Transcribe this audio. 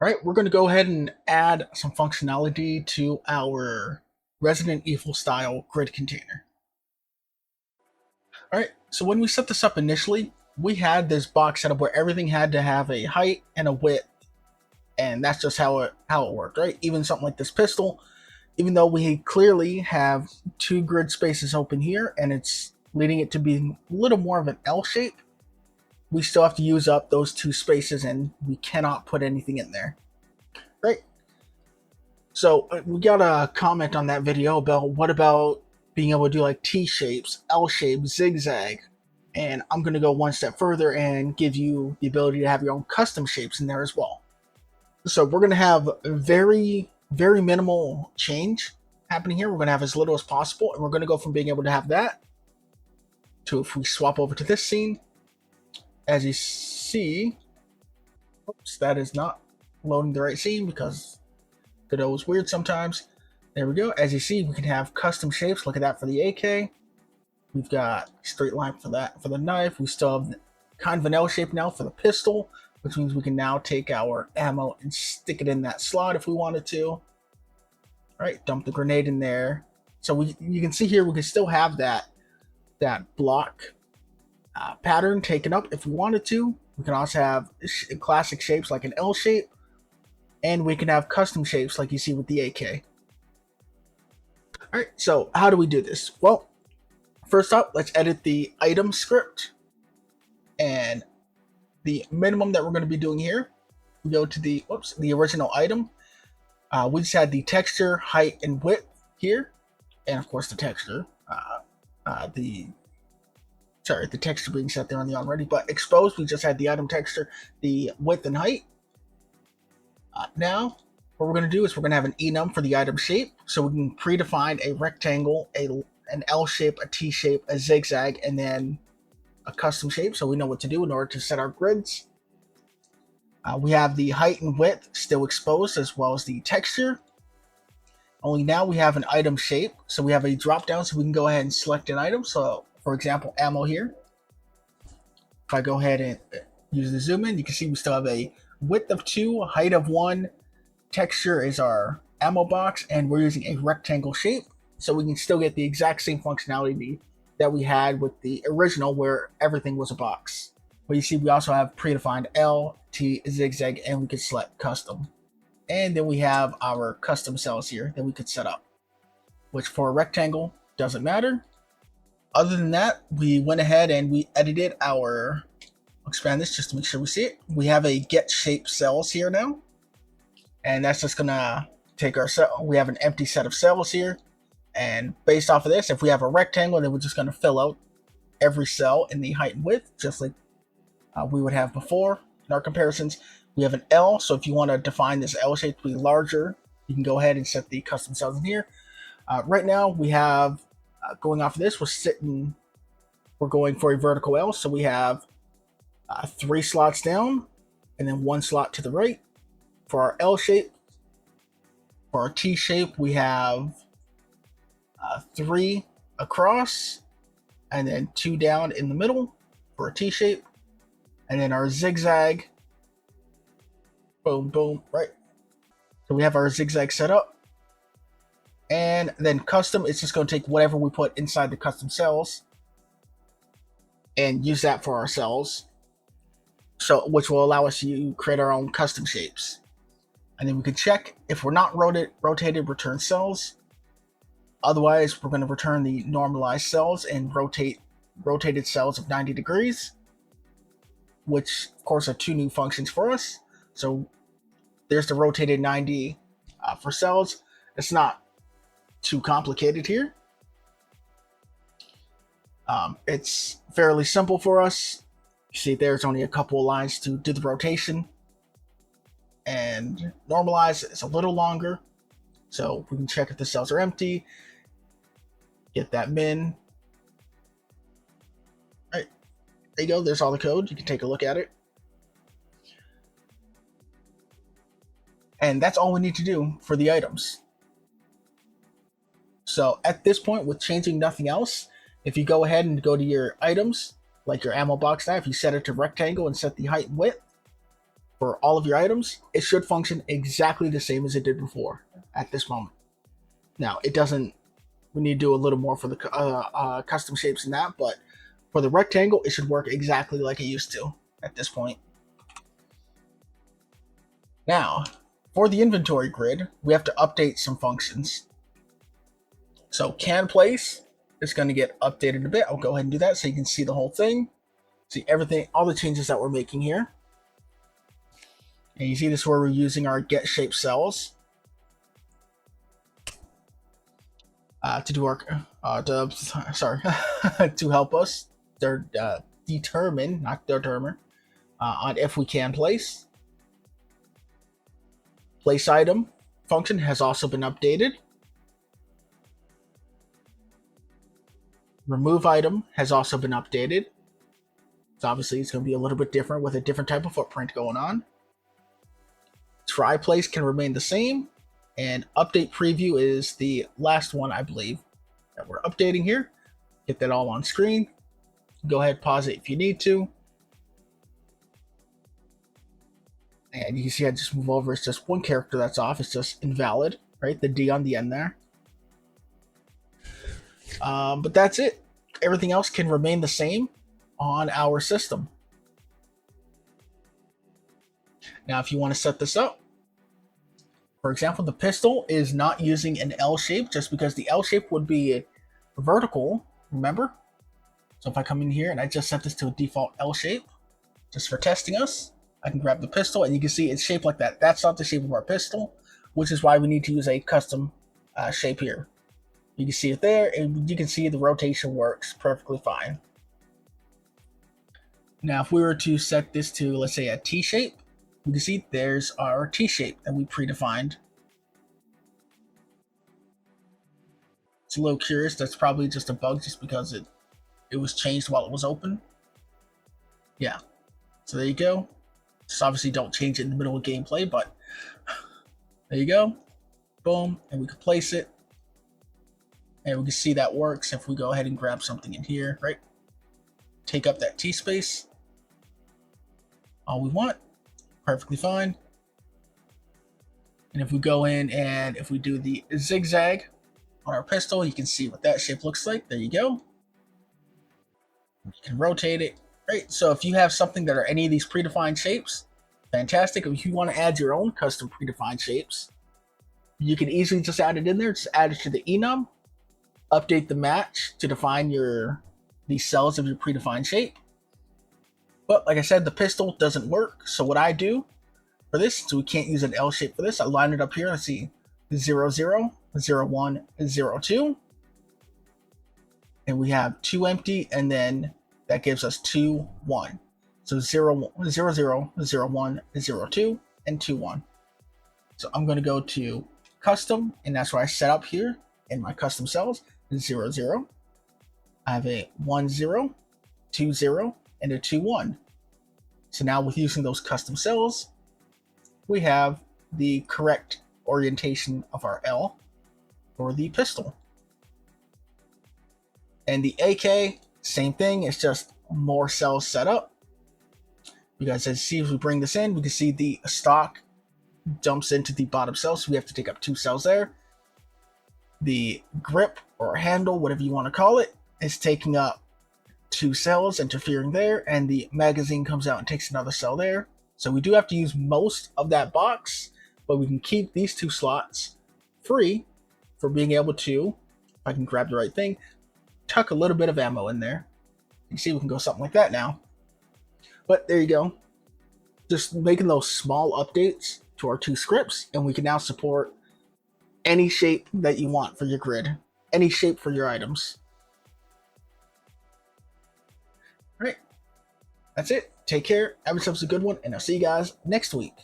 All right, we're going to go ahead and add some functionality to our Resident Evil style grid container. All right, so when we set this up initially, we had this box set up where everything had to have a height and a width, and that's just how it worked, right? Even something like this pistol, even though we clearly have two grid spaces open here, and it's leading it to be a little more of an L shape, we still have to use up those two spaces, and we cannot put anything in there. Right. So we got a comment on that video about what about being able to do like T shapes, L shape, zigzag. And I'm going to go one step further and give you the ability to have your own custom shapes in there as well. So we're going to have very, very minimal change happening here. We're going to have as little as possible. And we're going to go from being able to have that to, if we swap over to this scene, as you see, oops, that is not loading the right scene because Godot is weird sometimes. There we go. As you see, we can have custom shapes. Look at that for the AK. We've got straight line for that for the knife. We still have kind of an L shape now for the pistol, which means we can now take our ammo and stick it in that slot if we wanted to. All right, dump the grenade in there. So you can see here we can still have that block pattern taken up if we wanted to. We can also have classic shapes like an L shape, and we can have custom shapes like you see with the AK. All right, so how do we do this? Well, first up, let's edit the item script. And the minimum that we're going to be doing here, we go to the original item. We just had the texture, height, and width here. And of course the texture. The texture being set there on the already, but exposed, we just had the item texture, the width and height. Now, what we're going to do is we're going to have an enum for the item shape, so we can predefine a rectangle, an L shape, a T shape, a zigzag, and then a custom shape, so we know what to do in order to set our grids. We have the height and width still exposed, as well as the texture. Only now we have an item shape, so we have a drop down, so we can go ahead and select an item. So, for example, ammo here. If I go ahead and use the zoom in, you can see we still have a width of 2, height of 1, texture is our ammo box, and we're using a rectangle shape, so we can still get the exact same functionality that we had with the original where everything was a box. But you see we also have predefined L, T, zigzag, and we could select custom. And then we have our custom cells here that we could set up, which for a rectangle doesn't matter. Other than that, we went ahead and we edited our, I'll expand this just to make sure we see it. We have a get shape cells here now. And that's just gonna take our cell. We have an empty set of cells here. And based off of this, if we have a rectangle, then we're just gonna fill out every cell in the height and width, just like we would have before in our comparisons. We have an L, so if you want to define this L shape to be larger, you can go ahead and set the custom cells in here. Right now, we have, going off of this, we're going for a vertical L, so we have 3 slots down, and then 1 slot to the right for our L shape. For our T shape, we have 3 across, and then 2 down in the middle for a T shape, and then our zigzag. Boom, boom, right. So we have our zigzag set up. And then custom, it's just going to take whatever we put inside the custom cells and use that for our cells. So, which will allow us to create our own custom shapes. And then we can check if we're not rotated, return cells. Otherwise, we're going to return the normalized cells and rotated cells of 90 degrees, which of course are 2 new functions for us. So there's the rotated 90 for cells. It's not too complicated here. It's fairly simple for us. You see there's only a couple of lines to do the rotation. And normalize is a little longer. So we can check if the cells are empty. Get that min. All right, there you go. There's all the code. You can take a look at it. And that's all we need to do for the items. So at this point, with changing nothing else, if you go ahead and go to your items, like your ammo box now, if you set it to rectangle and set the height and width, for all of your items, it should function exactly the same as it did before at this moment. Now, it doesn't, we need to do a little more for the custom shapes and that, but for the rectangle, it should work exactly like it used to at this point. Now, for the inventory grid, we have to update some functions. So can place is going to get updated a bit. I'll go ahead and do that so you can see the whole thing. See everything, all the changes that we're making here. And you see this where we're using our get shape cells to do our to help us determine on if we can place. Place item function has also been updated. Remove item has also been updated. So obviously it's going to be a little bit different with a different type of footprint going on. Try place can remain the same. And update preview is the last one, I believe, that we're updating here. Get that all on screen. Go ahead, pause it if you need to. And you can see I just move over. It's just one character that's off. It's just invalid, right? The D on the end there. But that's it. Everything else can remain the same on our system. Now, if you want to set this up, for example, the pistol is not using an L shape just because the L shape would be vertical, remember? So if I come in here and I just set this to a default L shape, just for testing us, I can grab the pistol and you can see it's shaped like that. That's not the shape of our pistol, which is why we need to use a custom shape here. You can see it there, and you can see the rotation works perfectly fine. Now, if we were to set this to, let's say, a T shape, you can see there's our T shape that we predefined. It's a little curious. That's probably just a bug just because it was changed while it was open. Yeah. So there you go. Just obviously don't change it in the middle of gameplay, but there you go. Boom. And we can place it. And we can see that works if we go ahead and grab something in here, right? Take up that T space. All we want. Perfectly fine. And if we go in and if we do the zigzag on our pistol, you can see what that shape looks like. There you go. You can rotate it, right? So if you have something that are any of these predefined shapes, fantastic. If you want to add your own custom predefined shapes, you can easily just add it in there. Just add it to the enum, update the match to define the cells of your predefined shape. But like I said, the pistol doesn't work. So what I do for this, so we can't use an L shape for this, I line it up here. Let's see, 0, 0, 0, 1, 0, 2. And we have 2 empty, and then that gives us 2, 1. So 0, 0, 0, 0, 1, 0, 2, and 2, 1. So I'm going to go to custom, and that's where I set up here in my custom cells, 0, 0. I have a 1, 0, 2, 0, and a 2, 1. So now with using those custom cells, we have the correct orientation of our L for the pistol. And the AK, same thing, it's just more cells set up. Because as see, as we bring this in, we can see the stock jumps into the bottom cell, so we have to take up 2 cells there. The grip or handle, whatever you want to call it, is taking up 2 cells, interfering there, and the magazine comes out and takes another cell there. So we do have to use most of that box, but we can keep these 2 slots free for being able to, if I can grab the right thing, tuck a little bit of ammo in there. You see, we can go something like that now. But there you go. Just making those small updates to our 2 scripts, and we can now support any shape that you want for your grid, any shape for your items. All right, that's it. Take care. Have yourselves a good one, and I'll see you guys next week.